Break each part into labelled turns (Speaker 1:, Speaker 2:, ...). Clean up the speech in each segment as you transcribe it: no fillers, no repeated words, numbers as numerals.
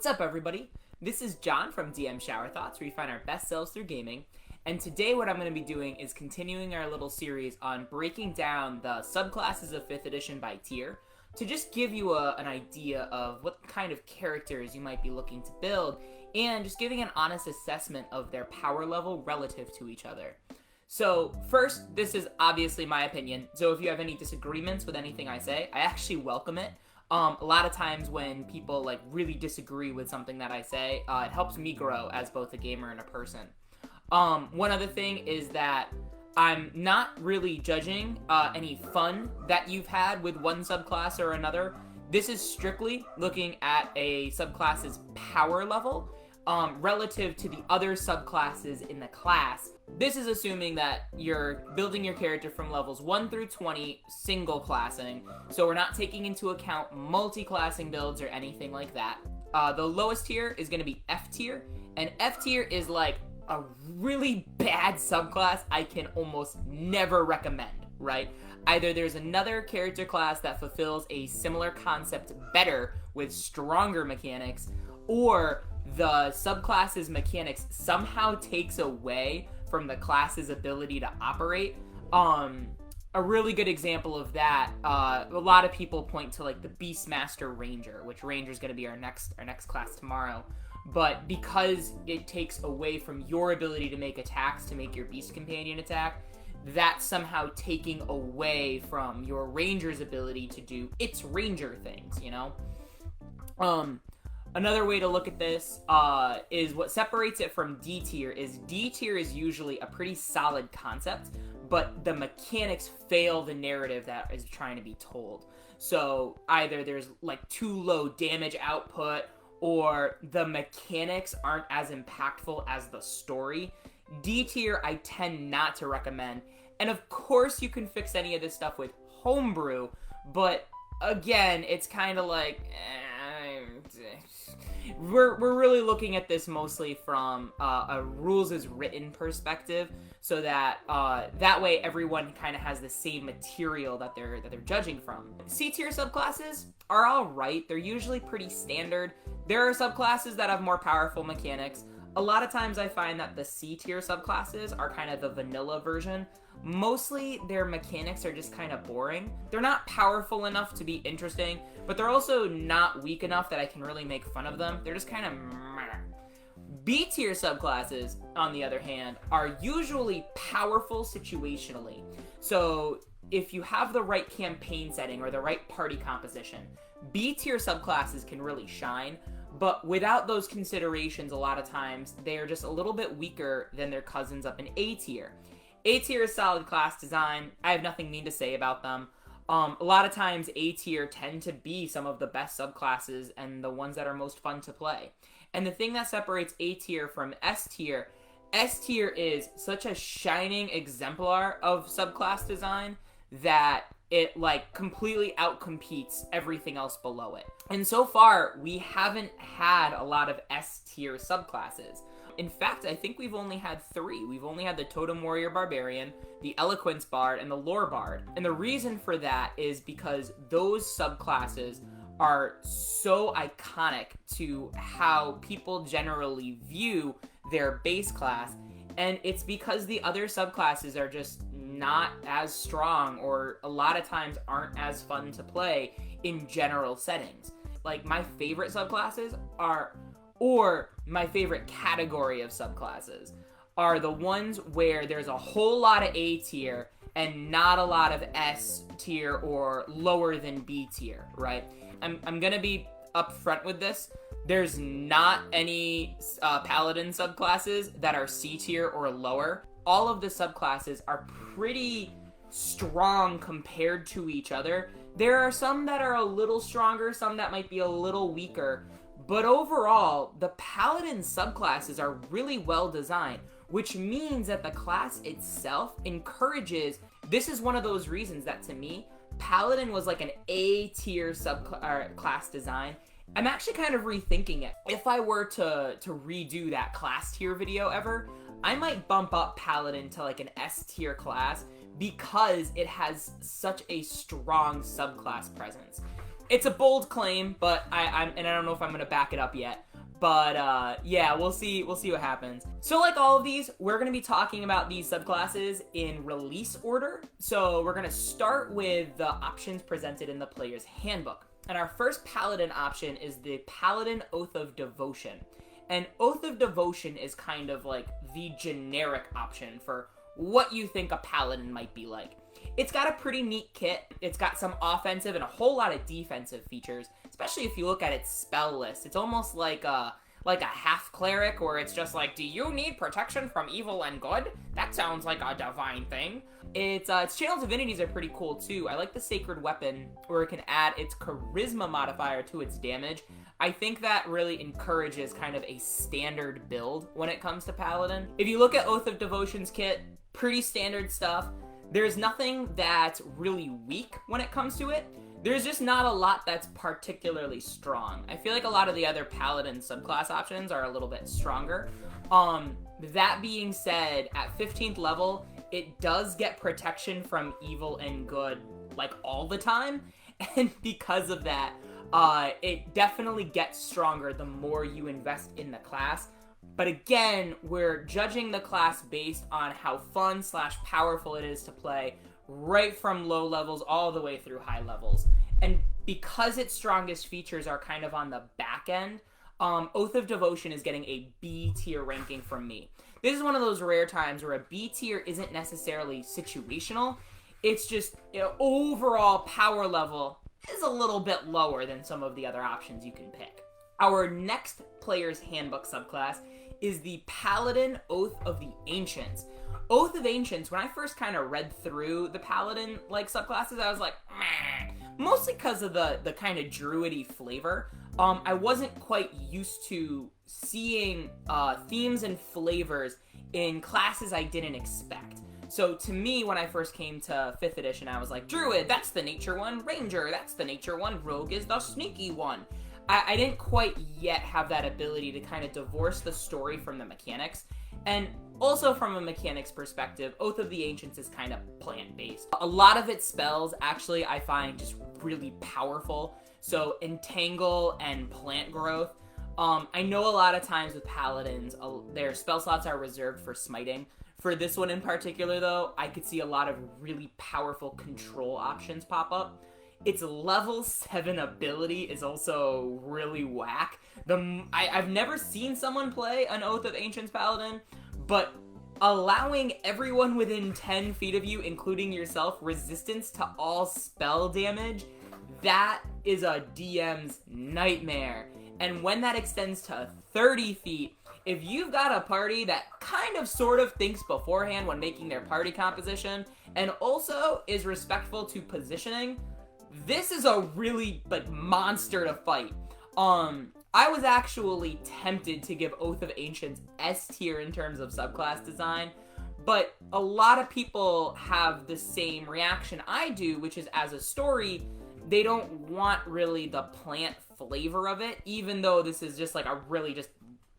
Speaker 1: What's up, everybody? This is John from DM Shower Thoughts, where we find our best selves through gaming. And today what I'm going to be doing is continuing our little series on breaking down the subclasses of 5th edition by tier, to just give you an idea of what kind of characters you might be looking to build, and just giving an honest assessment of their power level relative to each other. So first, this is obviously my opinion, so if you have any disagreements with anything I say, I actually welcome it. A lot of times when people really disagree with something that I say, it helps me grow as both a gamer and a person. One other thing is that I'm not really judging any fun that you've had with one subclass or another. This is strictly looking at a subclass's power level relative to the other subclasses in the class. This is assuming that you're building your character from levels 1 through 20 single classing, so we're not taking into account multi-classing builds or anything like that. The lowest tier is going to be F tier, and F tier is like a really bad subclass I can almost never recommend, right? Either there's another character class that fulfills a similar concept better with stronger mechanics, or the subclass's mechanics somehow takes away from the class's ability to operate. A really good example of that, a lot of people point to the Beastmaster Ranger, which Ranger is going to be our next class tomorrow. But because it takes away from your ability to make attacks to make your Beast Companion attack, that's somehow taking away from your Ranger's ability to do its Ranger things, you know? Another way to look at this is what separates it from D tier is usually a pretty solid concept, but the mechanics fail the narrative that is trying to be told. So either there's too low damage output, or the mechanics aren't as impactful as the story. D tier I tend not to recommend. And of course you can fix any of this stuff with homebrew, but again, it's kind of we're really looking at this mostly from a rules as written perspective, so that that way everyone kind of has the same material that they're judging from. C tier subclasses are all right. They're usually pretty standard. There are subclasses that have more powerful mechanics. A lot of times I find that the C tier subclasses are kind of the vanilla version. Mostly their mechanics are just kind of boring. They're not powerful enough to be interesting, but they're also not weak enough that I can really make fun of them. They're just kind of meh. B tier subclasses, on the other hand, are usually powerful situationally. So if you have the right campaign setting or the right party composition, B tier subclasses can really shine. But without those considerations, a lot of times, they are just a little bit weaker than their cousins up in A tier. A tier is solid class design. I have nothing mean to say about them. A lot of times, A tier tend to be some of the best subclasses and the ones that are most fun to play. And the thing that separates A tier from S tier is such a shining exemplar of subclass design that it completely outcompetes everything else below it. And so far, we haven't had a lot of S tier subclasses. In fact, I think we've only had 3. We've only had the Totem Warrior Barbarian, the Eloquence Bard, and the Lore Bard. And the reason for that is because those subclasses are so iconic to how people generally view their base class, and it's because the other subclasses are just not as strong, or a lot of times aren't as fun to play in general settings. My favorite subclasses or my favorite category of subclasses are the ones where there's a whole lot of A tier and not a lot of S tier or lower than B tier, right? I'm gonna be upfront with this. There's not any Paladin subclasses that are C tier or lower. All of the subclasses are pretty strong compared to each other. There are some that are a little stronger, some that might be a little weaker, but overall, the Paladin subclasses are really well designed, which means that the class itself encourages. This is one of those reasons that, to me, Paladin was an A tier class design. I'm actually kind of rethinking it. If I were to redo that class tier video ever, I might bump up Paladin to an S tier class because it has such a strong subclass presence. It's a bold claim, but I don't know if I'm going to back it up yet. But yeah, we'll see what happens. So like all of these, we're going to be talking about these subclasses in release order. So we're going to start with the options presented in the player's handbook. And our first Paladin option is the Paladin Oath of Devotion. And Oath of Devotion is kind of like the generic option for what you think a Paladin might be like. It's got a pretty neat kit. It's got some offensive and a whole lot of defensive features, especially if you look at its spell list. It's almost like a half cleric, where it's just like, do you need protection from evil and good? That sounds like a divine thing. Its channel divinities are pretty cool too. I like the sacred weapon, where it can add its charisma modifier to its damage. I think that really encourages kind of a standard build when it comes to Paladin. If you look at Oath of Devotion's kit, pretty standard stuff. There's nothing that's really weak when it comes to it. There's just not a lot that's particularly strong. I feel like a lot of the other Paladin subclass options are a little bit stronger. That being said, at 15th level, it does get protection from evil and good, like, all the time. And because of that, it definitely gets stronger the more you invest in the class. But again, we're judging the class based on how fun / powerful it is to play, right from low levels all the way through high levels. And because its strongest features are kind of on the back end, Oath of Devotion is getting a B tier ranking from me. This is one of those rare times where a B tier isn't necessarily situational. It's just, overall power level is a little bit lower than some of the other options you can pick. Our next player's handbook subclass is the Paladin Oath of the Ancients. Oath of Ancients, when I first kind of read through the Paladin subclasses, I was like, meh. Mostly because of the kind of druidy flavor. I wasn't quite used to seeing themes and flavors in classes I didn't expect. So to me, when I first came to 5th edition, I was like, Druid, that's the nature one. Ranger, that's the nature one. Rogue is the sneaky one. I didn't quite yet have that ability to kind of divorce the story from the mechanics. And also from a mechanics perspective, Oath of the Ancients is kind of plant-based. A lot of its spells, actually, I find just really powerful. So Entangle and Plant Growth. I know a lot of times with Paladins, their spell slots are reserved for smiting. For this one in particular, though, I could see a lot of really powerful control options pop up. Its level 7 ability is also really whack. I've never seen someone play an Oath of Ancients Paladin, but allowing everyone within 10 feet of you, including yourself, resistance to all spell damage, that is a DM's nightmare. And when that extends to 30 feet, if you've got a party that kind of sort of thinks beforehand when making their party composition, and also is respectful to positioning, this is a really, monster to fight. I was actually tempted to give Oath of Ancients S tier in terms of subclass design, but a lot of people have the same reaction I do, which is as a story, they don't want really the plant flavor of it, even though this is just like a really just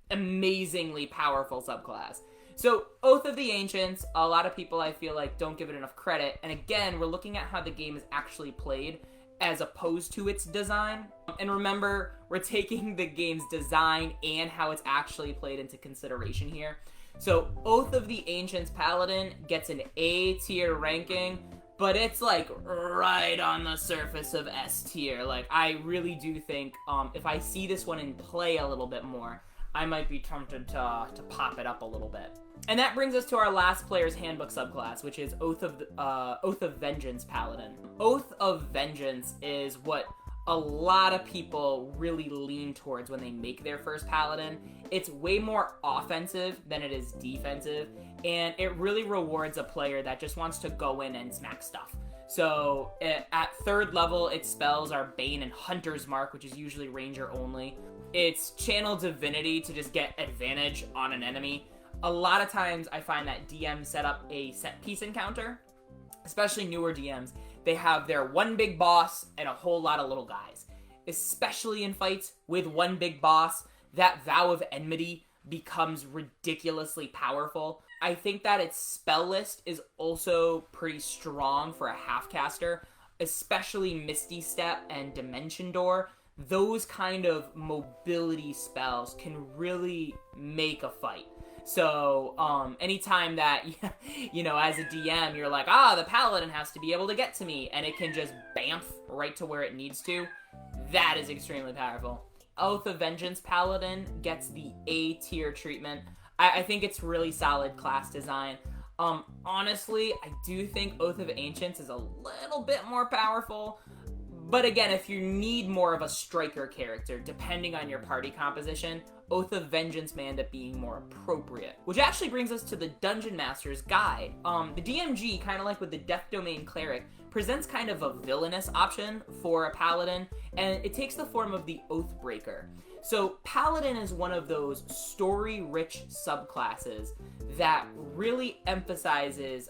Speaker 1: amazingly powerful subclass. So Oath of the Ancients, a lot of people I feel like don't give it enough credit, and again, we're looking at how the game is actually played as opposed to its design. And remember, we're taking the game's design and how it's actually played into consideration here. So Oath of the Ancients Paladin gets an A tier ranking, but it's like right on the surface of S tier. Like, I really do think if I see this one in play a little bit more, I might be tempted to pop it up a little bit. And that brings us to our last player's handbook subclass, which is Oath of Vengeance Paladin. Oath of Vengeance is what a lot of people really lean towards when they make their first Paladin. It's way more offensive than it is defensive, and it really rewards a player that just wants to go in and smack stuff. So at 3rd level, its spells are Bane and Hunter's Mark, which is usually Ranger only. It's Channel Divinity to just get advantage on an enemy. A lot of times I find that DMs set up a set piece encounter, especially newer DMs. They have their one big boss and a whole lot of little guys. Especially in fights with one big boss, that Vow of Enmity becomes ridiculously powerful. I think that its spell list is also pretty strong for a half caster, especially Misty Step and Dimension Door. those kind of mobility spells can really make a fight. So, anytime that, as a DM, you're like, the Paladin has to be able to get to me, and it can just bamf right to where it needs to, that is extremely powerful. Oath of Vengeance Paladin gets the A tier treatment. I think it's really solid class design. Honestly, I do think Oath of Ancients is a little bit more powerful. But again, if you need more of a striker character, depending on your party composition, Oath of Vengeance may end up being more appropriate. Which actually brings us to the Dungeon Master's Guide. The DMG, kind of like with the Death Domain Cleric, presents kind of a villainous option for a Paladin, and it takes the form of the Oathbreaker. So Paladin is one of those story-rich subclasses that really emphasizes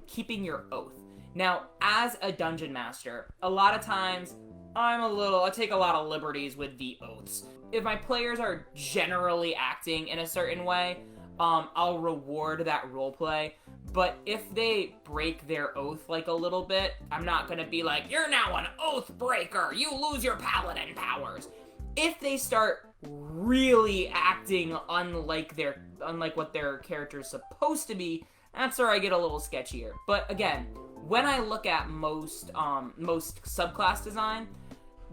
Speaker 1: keeping your oath. Now, as a Dungeon Master, a lot of times, I take a lot of liberties with the oaths. If my players are generally acting in a certain way, I'll reward that roleplay. But if they break their oath like a little bit, I'm not gonna be like, you're now an oath breaker, you lose your paladin powers. If they start really acting unlike what their character is supposed to be, that's where I get a little sketchier. But again, when I look at most subclass design,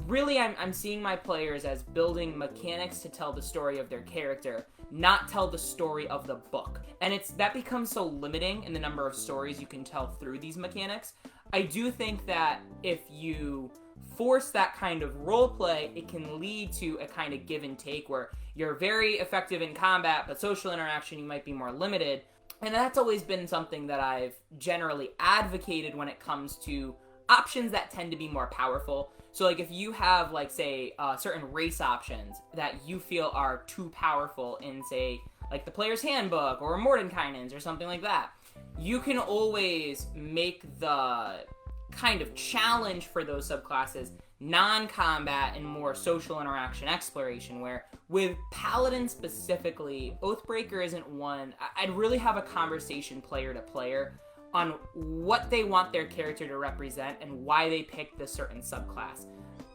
Speaker 1: really I'm seeing my players as building mechanics to tell the story of their character, not tell the story of the book. And that becomes so limiting in the number of stories you can tell through these mechanics. I do think that if you force that kind of roleplay, it can lead to a kind of give and take where you're very effective in combat, but social interaction you might be more limited. And that's always been something that I've generally advocated when it comes to options that tend to be more powerful. So, like, if you have, like, say, certain race options that you feel are too powerful in, say, like the Player's Handbook or Mordenkainen's or something like that, you can always make the kind of challenge for those subclasses non-combat and more social interaction exploration, where with Paladin specifically, Oathbreaker isn't one. I'd really have a conversation player to player on what they want their character to represent and why they picked this certain subclass.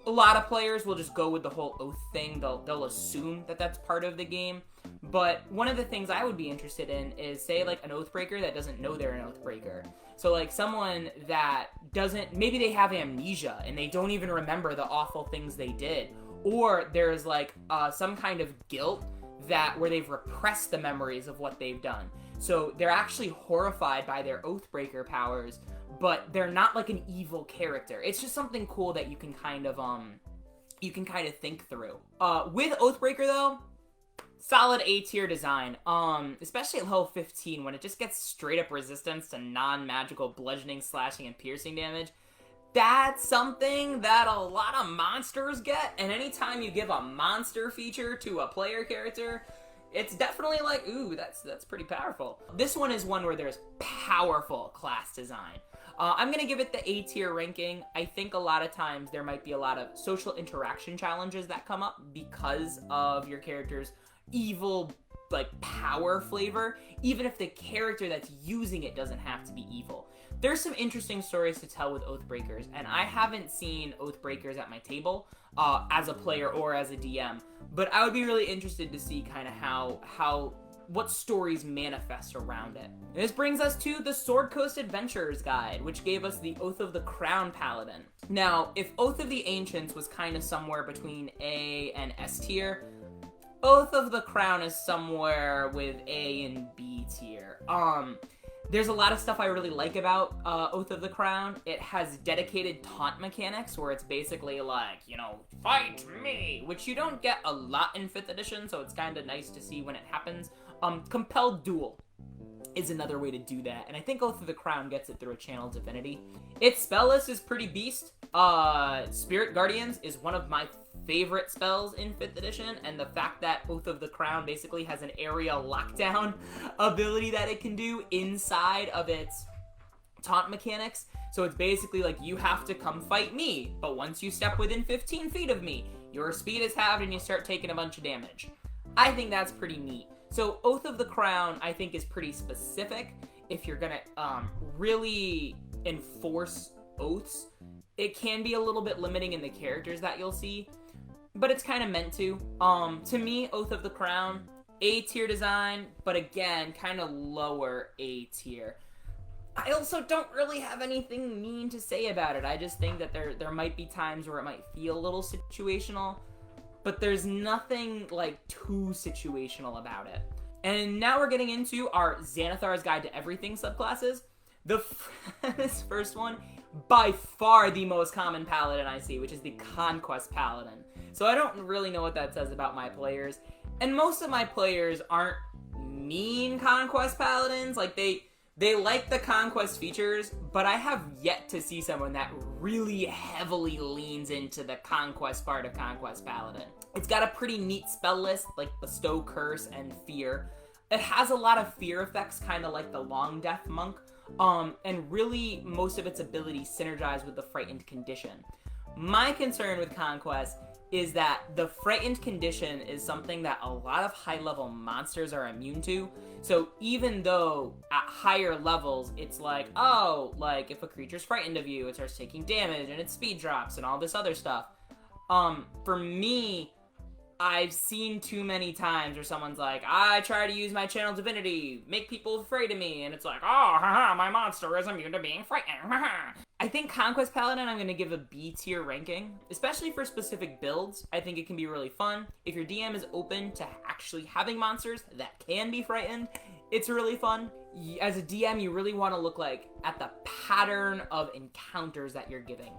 Speaker 1: A lot of players will just go with the whole oath thing. They'll assume that that's part of the game. But one of the things I would be interested in is, say, like an Oathbreaker that doesn't know they're an Oathbreaker. So, like, someone that maybe they have amnesia and they don't even remember the awful things they did. Or there's, like, some kind of guilt where they've repressed the memories of what they've done. So they're actually horrified by their Oathbreaker powers, but they're not like an evil character. It's just something cool that you can kind of think through. With Oathbreaker though, solid A tier design. Especially at level 15 when it just gets straight up resistance to non-magical bludgeoning, slashing, and piercing damage. That's something that a lot of monsters get, and anytime you give a monster feature to a player character, it's definitely like, ooh, that's pretty powerful. This one is one where there's powerful class design. I'm going to give it the A tier ranking. I think a lot of times there might be a lot of social interaction challenges that come up because of your character's evil, like, power flavor, even if the character that's using it doesn't have to be evil. There's some interesting stories to tell with Oathbreakers, and I haven't seen Oathbreakers at my table as a player or as a DM, but I would be really interested to see kind of what stories manifest around it. And this brings us to the Sword Coast Adventurer's Guide, which gave us the Oath of the Crown Paladin. Now, if Oath of the Ancients was kind of somewhere between A and S tier, Oath of the Crown is somewhere with A and B tier. There's a lot of stuff I really like about Oath of the Crown. It has dedicated taunt mechanics where it's basically like, fight me, which you don't get a lot in 5th edition, so it's kind of nice to see when it happens. Compelled Duel is another way to do that, and I think Oath of the Crown gets it through a Channel Divinity. Its spell list is pretty beast. Spirit Guardians is one of my favorite spells in 5th edition, and the fact that Oath of the Crown basically has an area lockdown ability that it can do inside of its taunt mechanics. So it's basically like, you have to come fight me, but once you step within 15 feet of me, your speed is halved and you start taking a bunch of damage. I think that's pretty neat. So Oath of the Crown, I think, is pretty specific. If you're gonna really enforce oaths, it can be a little bit limiting in the characters that you'll see. but it's kind of meant to. To me, Oath of the Crown, A tier design, but again, kind of lower A tier. I also don't really have anything mean to say about it. I just think that there might be times where it might feel a little situational, but there's nothing like too situational about it. And now we're getting into our Xanathar's Guide to Everything subclasses. This first one, by far the most common paladin I see, which is the Conquest Paladin. So I don't really know what that says about my players. And most of my players aren't mean Conquest Paladins. Like, they like the Conquest features, but I have yet to see someone that really heavily leans into the Conquest part of Conquest Paladin. It's got a pretty neat spell list, like Bestow, Curse, and Fear. It has a lot of fear effects, kind of like the Long Death Monk, and really most of its abilities synergize with the Frightened condition. My concern with Conquest is that the Frightened condition is something that a lot of high-level monsters are immune to. So even though at higher levels, it's like, oh, like if a creature's frightened of you, it starts taking damage and its speed drops and all this other stuff. For me, I've seen too many times where someone's like, I try to use my channel divinity, make people afraid of me, and it's like, oh, haha, my monster is immune to being frightened, haha. I think Conquest Paladin I'm going to give a B tier ranking, especially for specific builds. I think it can be really fun. If your DM is open to actually having monsters that can be frightened, it's really fun. As a DM, you really want to look like at the pattern of encounters that you're giving.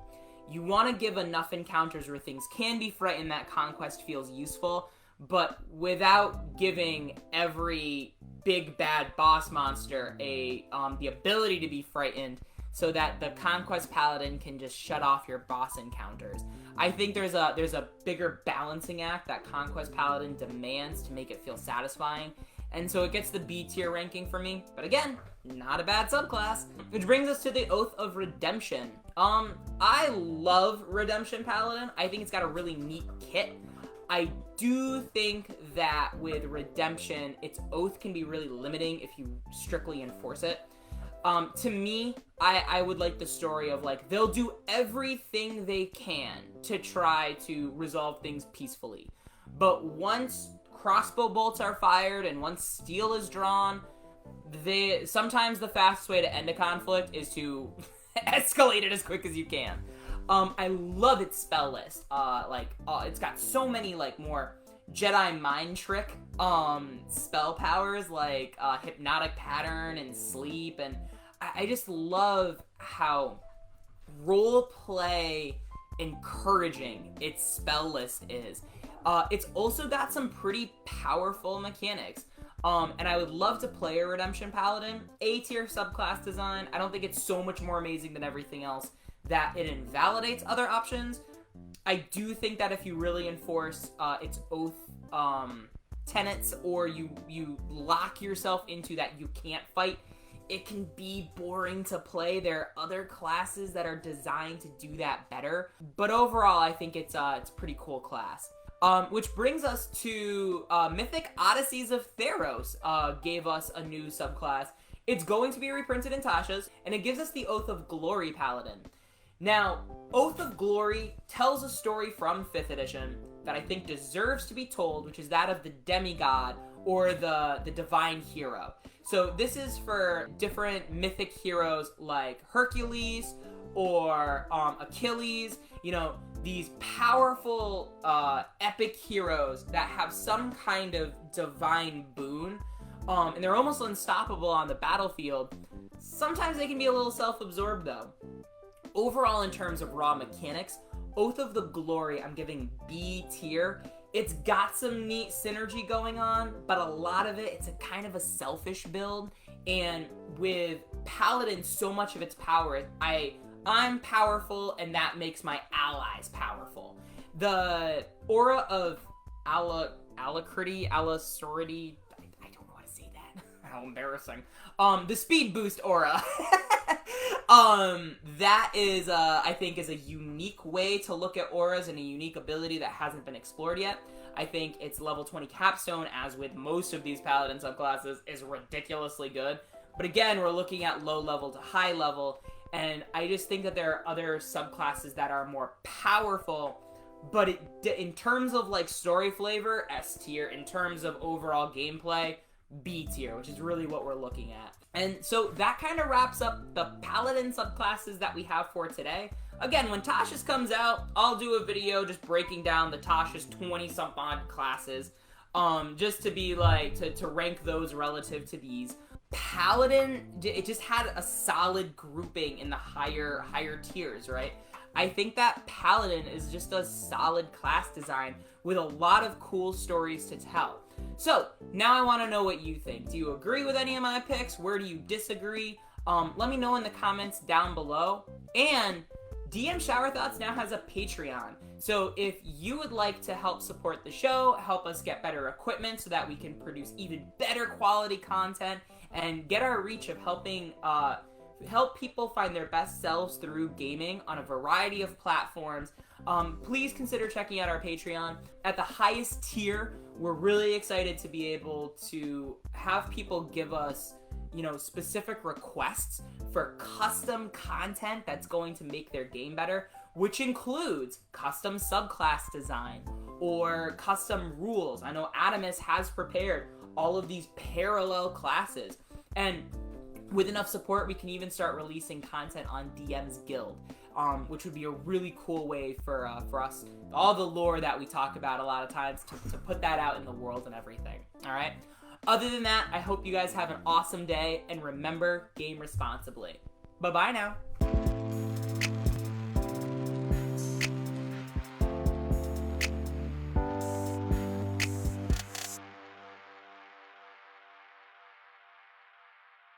Speaker 1: You want to give enough encounters where things can be frightened that Conquest feels useful, but without giving every big bad boss monster the ability to be frightened, so that the Conquest Paladin can just shut off your boss encounters. I think there's a bigger balancing act that Conquest Paladin demands to make it feel satisfying, and so it gets the B tier ranking for me. But again, not a bad subclass. Which brings us to the Oath of Redemption. I love Redemption Paladin. I think it's got a really neat kit. I do think that with Redemption, its oath can be really limiting if you strictly enforce it. To me, I would like the story of, like, they'll do everything they can to try to resolve things peacefully. But once crossbow bolts are fired and once steel is drawn, sometimes the fastest way to end a conflict is to escalate it as quick as you can. I love its spell list. It's got so many, like, more Jedi mind trick spell powers, like Hypnotic Pattern and Sleep, and I just love how roleplay encouraging its spell list is. It's also got some pretty powerful mechanics. And I would love to play a Redemption Paladin. A tier subclass design. I don't think it's so much more amazing than everything else that it invalidates other options. I do think that if you really enforce its oath tenets, or you lock yourself into that you can't fight, it can be boring to play. There are other classes that are designed to do that better. But overall, I think it's a pretty cool class. Which brings us to Mythic Odysseys of Theros gave us a new subclass. It's going to be reprinted in Tasha's, and it gives us the Oath of Glory Paladin. Now, Oath of Glory tells a story from 5th edition that I think deserves to be told, which is that of the demigod, or the divine hero. So this is for different mythic heroes like Hercules or Achilles, you know, these powerful epic heroes that have some kind of divine boon, and they're almost unstoppable on the battlefield. Sometimes they can be a little self-absorbed though. Overall, in terms of raw mechanics, Oath of the Glory I'm giving B tier. It's got some neat synergy going on, but a lot of it's a kind of a selfish build, and with Paladin, so much of its power, I'm powerful, and that makes my allies powerful. The aura of Alacrity, Alacrity, I don't know how to say that. How embarrassing. The speed boost aura. That is, I think, is a unique way to look at auras and a unique ability that hasn't been explored yet. I think its level 20 capstone, as with most of these Paladin subclasses, is ridiculously good. But again, we're looking at low level to high level, and I just think that there are other subclasses that are more powerful but in terms of like story flavor, S tier. In terms of overall gameplay, B tier, which is really what we're looking at. And so that kind of wraps up the Paladin subclasses that we have for today. Again, when Tasha's comes out, I'll do a video just breaking down the Tasha's 20-some odd classes, just to be like, to rank those relative to these. Paladin, it just had a solid grouping in the higher tiers, right? I think that Paladin is just a solid class design with a lot of cool stories to tell. So, now I want to know what you think. Do you agree with any of my picks? Where do you disagree? Let me know in the comments down below. And DM Shower Thoughts now has a Patreon. So if you would like to help support the show, help us get better equipment so that we can produce even better quality content and get our reach of helping help people find their best selves through gaming on a variety of platforms, please consider checking out our Patreon. At the highest tier, we're really excited to be able to have people give us, you know, specific requests for custom content that's going to make their game better, which includes custom subclass design or custom rules. I know Adamus has prepared all of these parallel classes, and with enough support, we can even start releasing content on DM's Guild, which would be a really cool way for us, all the lore that we talk about a lot of times, to put that out in the world and everything. All right. Other than that, I hope you guys have an awesome day, and remember, game responsibly. Bye-bye now.